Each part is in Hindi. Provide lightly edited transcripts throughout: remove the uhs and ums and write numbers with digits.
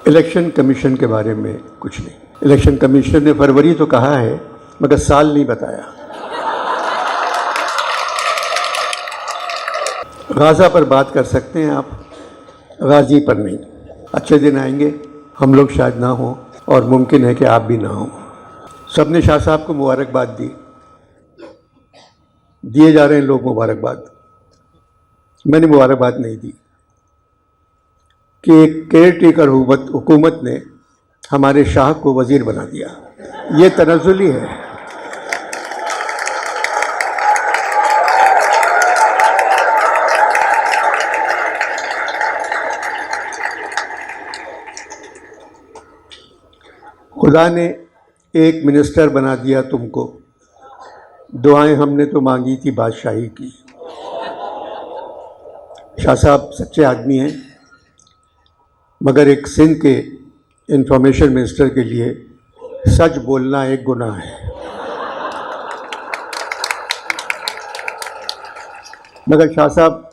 इलेक्शन कमीशन के बारे में कुछ नहीं। इलेक्शन कमीशन ने फरवरी तो कहा है मगर साल नहीं बताया। गाज़ा पर बात कर सकते हैं आप, गाज़ी पर नहीं। अच्छे दिन आएंगे, हम लोग शायद ना हों और मुमकिन है कि आप भी ना हों। सबने शाह साहब को मुबारकबाद दी, दिए जा रहे हैं लोग मुबारकबाद। मैंने मुबारकबाद नहीं दी कि एक केयर टेकर हुकूमत ने हमारे शाह को वज़ीर बना दिया। ये तनज़्ज़ुली है। खुदा ने एक मिनिस्टर बना दिया तुमको, दुआएं हमने तो मांगी थी बादशाही की। शाह साहब सच्चे आदमी हैं, मगर एक सिंध के इंफॉर्मेशन मिनिस्टर के लिए सच बोलना एक गुनाह है। मगर शाह साहब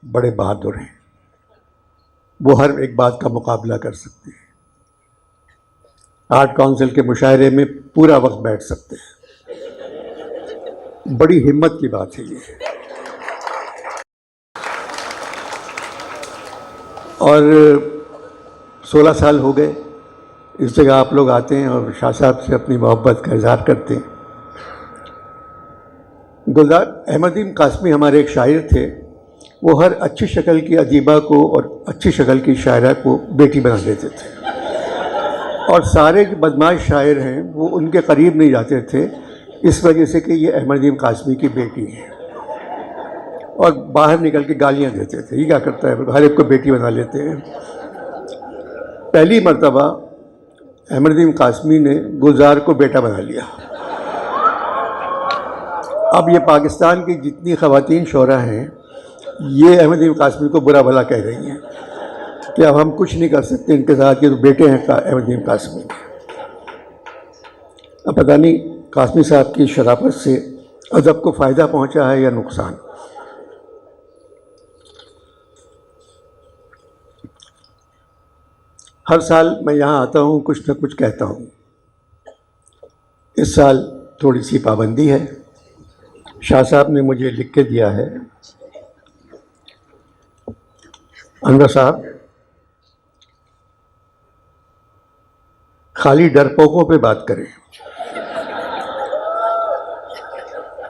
बड़े बहादुर हैं, वो हर एक बात का मुकाबला कर सकते हैं। आर्ट काउंसिल के मुशायरे में पूरा वक्त बैठ सकते हैं। बड़ी हिम्मत की बात है ये। और 16 साल हो गए इस जगह आप लोग आते हैं और शाह साहब से अपनी मोहब्बत का इजहार करते हैं। गुलजार अहमदीन कासमी हमारे एक शायर थे, वो हर अच्छी शक्ल की अदीबा को और अच्छी शक्ल की शायरा को बेटी बना देते थे, और सारे जो बदमाश शायर हैं वो उनके करीब नहीं जाते थे, इस वजह से कि ये अहमदीन कासमी की बेटी है, और बाहर निकल के गालियाँ देते थे। ये क्या करता है, हर एक को बेटी बना लेते हैं। पहली मर्तबा अहमदीन कासमी ने गुलजार को बेटा बना लिया। अब ये पाकिस्तान की जितनी ख़वातीन शोरा हैं ये अहमदीन कासमी को बुरा भला कह रही हैं कि अब हम कुछ नहीं कर सकते इनके साथ, ये तो बेटे हैं अहमदीन कासमी। अब पता नहीं कासमी साहब की शराफत से अदब को फ़ायदा पहुंचा है या नुकसान। हर साल मैं यहाँ आता हूँ, कुछ न कुछ कहता हूँ। इस साल थोड़ी सी पाबंदी है। शाह साहब ने मुझे लिख के दिया है, अनवर साहब खाली डरपोकों पे बात करें।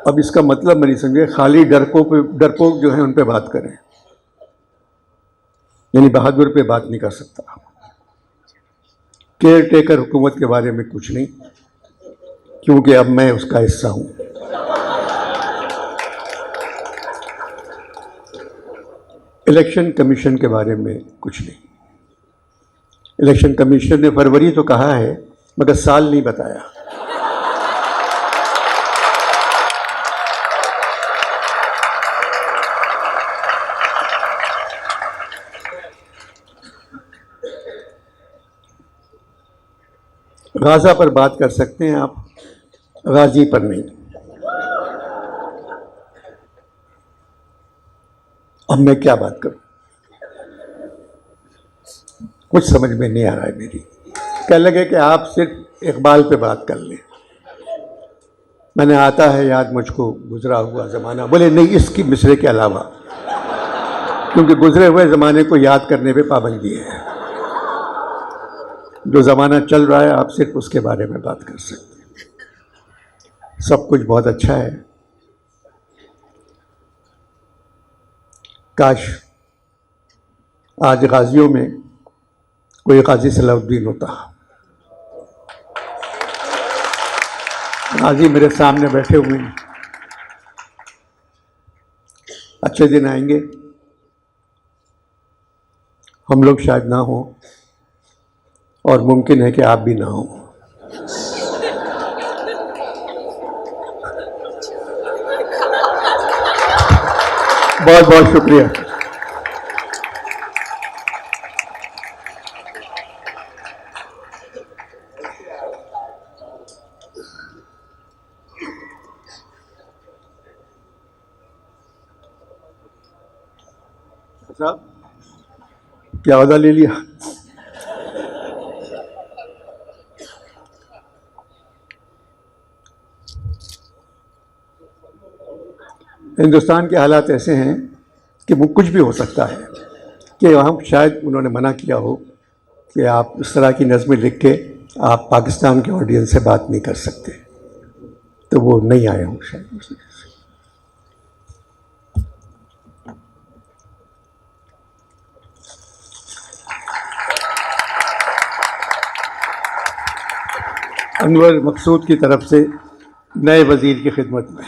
अब इसका मतलब मैं नहीं समझे, खाली डरपोक जो है उन पे बात करें, यानी बहादुर पे बात नहीं कर सकता। केयर टेकर हुकूमत के बारे में कुछ नहीं, क्योंकि अब मैं उसका हिस्सा हूं। इलेक्शन कमीशन के बारे में कुछ नहीं। इलेक्शन कमीशन ने फरवरी तो कहा है मगर साल नहीं बताया। गाज़ा पर बात कर सकते हैं आप, गाज़ी पर नहीं। अब मैं क्या बात करूं, कुछ समझ में नहीं आ रहा है मेरी। कह लगे कि आप सिर्फ इकबाल पे बात कर लें। मैंने आता है याद मुझको गुजरा हुआ ज़माना, बोले नहीं इसकी मिसरे के अलावा, क्योंकि गुजरे हुए ज़माने को याद करने पे पाबंदी है। जो ज़माना चल रहा है आप सिर्फ उसके बारे में बात कर सकते हैं। सब कुछ बहुत अच्छा है। काश आज गाजियों में कोई गाजी सलाउद्दीन होता। गाजी मेरे सामने बैठे हुए हैं। अच्छे दिन आएंगे, हम लोग शायद ना हों और मुमकिन है कि आप भी ना हों। बहुत बहुत शुक्रिया। साहब क्या वादा ले लिया? हिंदुस्तान के हालात ऐसे हैं कि वो कुछ भी हो सकता है कि हम शायद उन्होंने मना किया हो कि आप इस तरह की नज़में लिख के आप पाकिस्तान के ऑडियंस से बात नहीं कर सकते, तो वो नहीं आए हों शायद। अनवर मकसूद की तरफ से नए वज़ीर की खिदमत में।